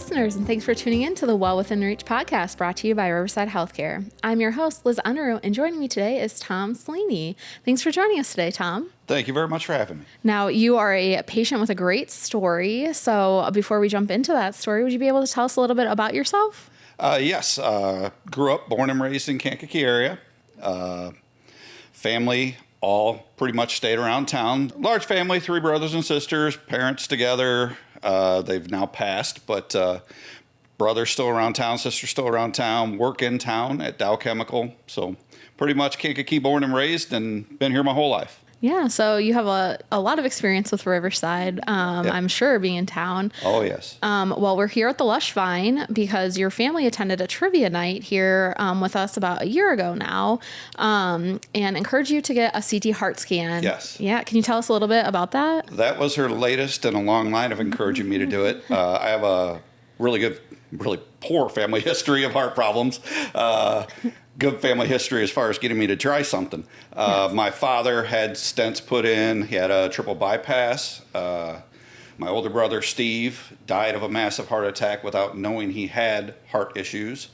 listeners, and thanks for tuning in to the Well Within Reach podcast brought to you by Riverside Healthcare. I'm your host, Liz Unruh, and joining me today is Tom Souligne. Thanks for joining us today, Tom. Thank you very much for having me. Now, you are a patient with a great story. So before we jump into that story, would you be able to tell us a little bit about yourself? Yes. Grew up, born and raised in Kankakee area. Family all pretty much stayed around town. Large family, 3 brothers and sisters, parents together. They've now passed, but brother's still around town, sister's still around town, work in town at Dow Chemical. So pretty much Kankakee born and raised and been here my whole life. Yeah, so you have a lot of experience with Riverside, Yep. I'm sure, being in town. Oh, yes. Well, we're here at the Lush Vine because your family attended a trivia night here with us about a year ago now and encouraged you to get a CT heart scan. Yes. Yeah, can you tell us a little bit about that? That was her latest in a long line of encouraging me to do it. I have a really poor family history of heart problems. Good family history as far as getting me to try something. Yes. My father had stents put in. He had a triple bypass. My older brother, Steve, died of a massive heart attack without knowing he had heart issues.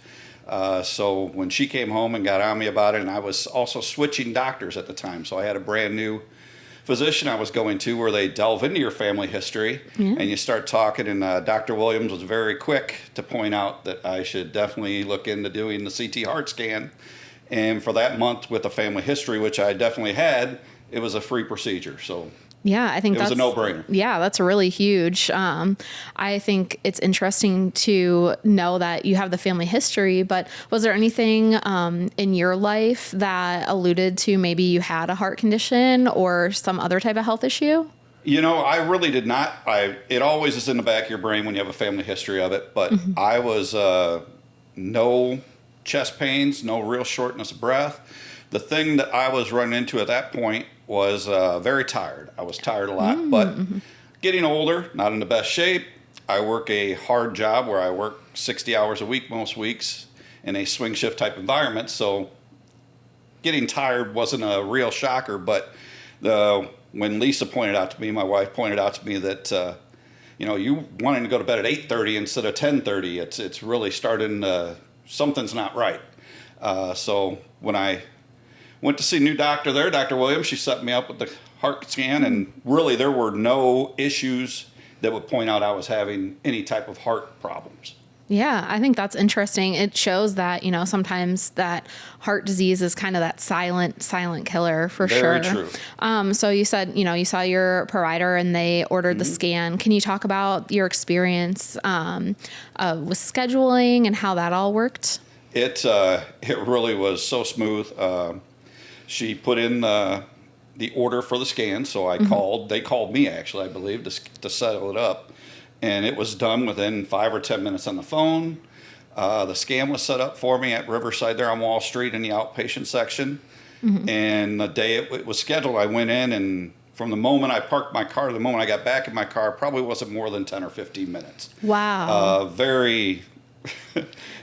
So when she came home and got on me about it, and I was also switching doctors at the time, so I had a brand new physician I was going to where they delve into your family history and you start talking, and Dr. Williams was very quick to point out that I should definitely look into doing the CT heart scan. And for that month with the family history, which I definitely had, it was a free procedure. So yeah, I think it was a no-brainer. Yeah, that's really huge. I think it's interesting to know that you have the family history, but was there anything in your life that alluded to maybe you had a heart condition or some other type of health issue? You know, I really did not. It always is in the back of your brain when you have a family history of it, but I was no chest pains, no real shortness of breath. The thing that I was running into at that point was very tired. I was tired a lot, but getting older, not in the best shape. I work a hard job where I work 60 hours a week most weeks in a swing shift type environment. So getting tired wasn't a real shocker, but when Lisa pointed out to me, my wife pointed out to me that, you wanting to go to bed at 8:30 instead of 10:30, it's really starting, something's not right. So when I went to see a new doctor there, Dr. Williams, she set me up with the heart scan, and really there were no issues that would point out I was having any type of heart problems. Yeah, I think that's interesting. It shows that, sometimes that heart disease is kind of that silent killer for sure. Very true. So you said, you saw your provider and they ordered the scan. Can you talk about your experience with scheduling and how that all worked? It really was so smooth. She put in the order for the scan, so I called. They called me, actually, I believe, to settle it up. And it was done within 5 or 10 minutes on the phone. The scan was set up for me at Riverside there on Wall Street in the outpatient section. And the day it was scheduled, I went in, and from the moment I parked my car to the moment I got back in my car, probably wasn't more than 10 or 15 minutes. Wow. Very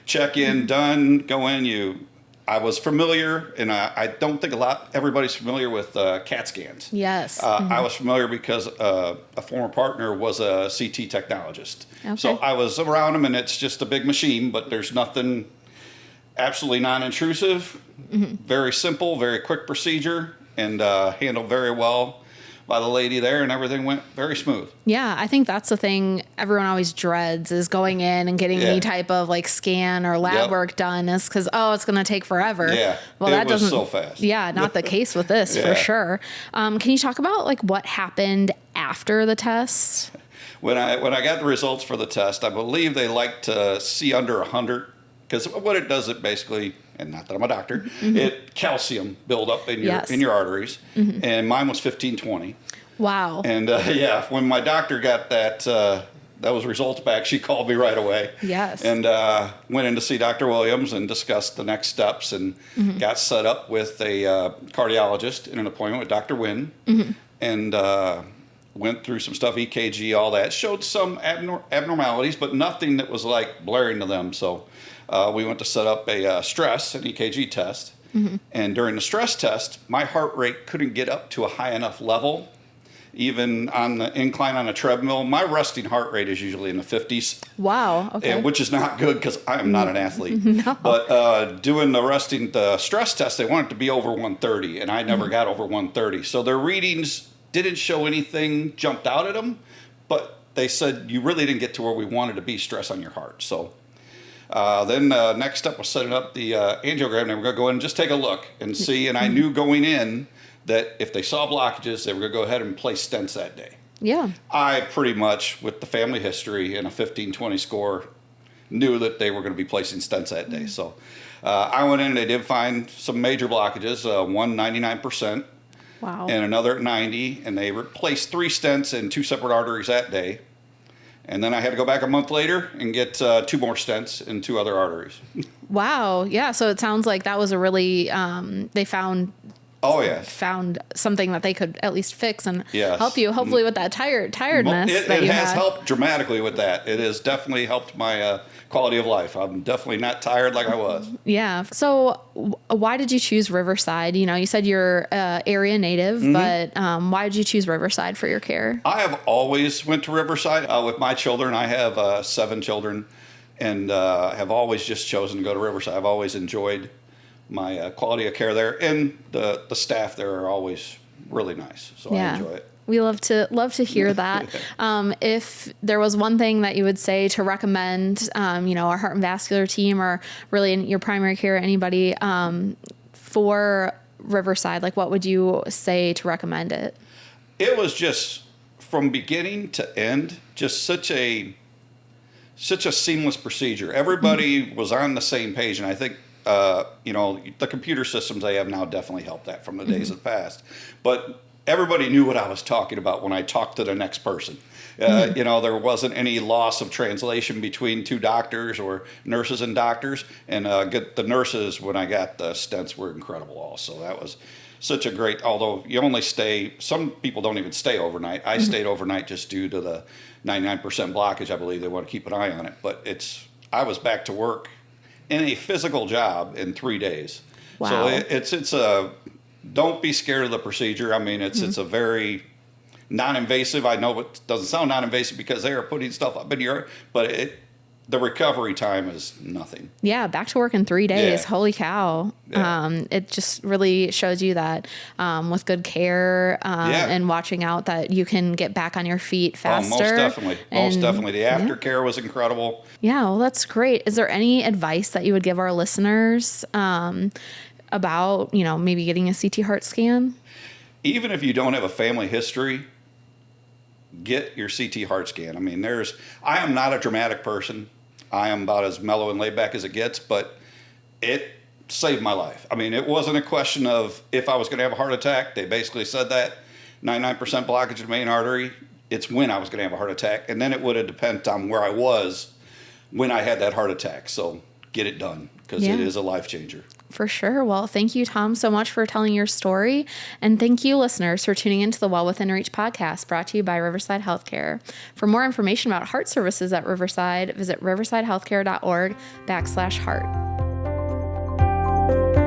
check in, done, go in, I was familiar, and I don't think everybody's familiar with CAT scans. Yes. I was familiar because a former partner was a CT technologist. Okay. So I was around him, and it's just a big machine, but there's nothing absolutely non-intrusive, very simple, very quick procedure, and handled very well by the lady there, and everything went very smooth. Yeah, I think that's the thing everyone always dreads is going in and getting any type of scan or lab work done is because, it's going to take forever. Yeah, well, that was so fast. Yeah, not the case with this for sure. Can you talk about what happened after the test? When I got the results for the test, I believe they like to see under 100, because what it does, it basically, and not that I'm a doctor, it calcium build up in your arteries, and mine was 1520. Wow. And when my doctor got those results back, she called me right away. Yes. And went in to see Dr. Williams and discussed the next steps, and got set up with a cardiologist in an appointment with Dr. Wynn, and went through some stuff, EKG, all that, showed some abnormalities, but nothing that was blaring to them. So we went to set up an EKG test. And during the stress test, my heart rate couldn't get up to a high enough level even on the incline on a treadmill. My resting heart rate is usually in the 50s. Wow. Okay. Which is not good because I am not an athlete. No. But doing the stress test, they want it to be over 130, and I never got over 130. So their readings didn't show anything jumped out at them, but they said you really didn't get to where we wanted to be stress on your heart. So then next step was setting up the angiogram. And they were going to go in and just take a look and see. And I knew going in that if they saw blockages, they were going to go ahead and place stents that day. Yeah. I pretty much, with the family history and a 15-20 score, knew that they were going to be placing stents that day. So I went in and they did find some major blockages, one 99%. Wow. And another at 90, and they replaced 3 stents in 2 separate arteries that day. And then I had to go back a month later and get 2 more stents in 2 other arteries. Wow. Yeah. So it sounds like that was a really, they found something that they could at least fix and help you, hopefully, with that tiredness. It has helped dramatically with that. It has definitely helped my quality of life. I'm definitely not tired like I was. Yeah. So why did you choose Riverside? You know, you said you're area native, but why did you choose Riverside for your care? I have always went to Riverside with my children. I have 7 children and have always just chosen to go to Riverside. I've always enjoyed my quality of care there, and the staff there are always really nice. So I enjoy it. We love to hear that. If there was one thing that you would say to recommend, our heart and vascular team, or really in your primary care, anybody for Riverside, like what would you say to recommend it? It was just from beginning to end, just such a seamless procedure. Everybody was on the same page, and I think the computer systems they have now definitely helped that from the days that passed. But everybody knew what I was talking about when I talked to the next person. There wasn't any loss of translation between 2 doctors or nurses and doctors. And the nurses, when I got the stents, were incredible also. That was such a great, although you only some people don't even stay overnight. I stayed overnight just due to the 99% blockage. I believe they want to keep an eye on it. But I was back to work in a physical job in 3 days. Wow. So it's a, don't be scared of the procedure. I mean, it's a very non-invasive. I know it doesn't sound non-invasive because they are putting stuff up in your, but the recovery time is nothing. Yeah, back to work in 3 days. Yeah. Holy cow. Yeah. It just really shows you that with good care and watching out that you can get back on your feet faster. Most definitely. Most definitely. The aftercare was incredible. Yeah, well, that's great. Is there any advice that you would give our listeners about, maybe getting a CT heart scan? Even if you don't have a family history, get your CT heart scan. I mean, I am not a dramatic person. I am about as mellow and laid back as it gets, but it saved my life. I mean, it wasn't a question of if I was going to have a heart attack. They basically said that 99% blockage of the main artery. It's when I was going to have a heart attack. And then it would have depended on where I was when I had that heart attack. So get it done because it is a life changer. For sure. Well, thank you, Tom, so much for telling your story. And thank you, listeners, for tuning into the Well Within Reach podcast brought to you by Riverside Healthcare. For more information about heart services at Riverside, visit riversidehealthcare.org/heart.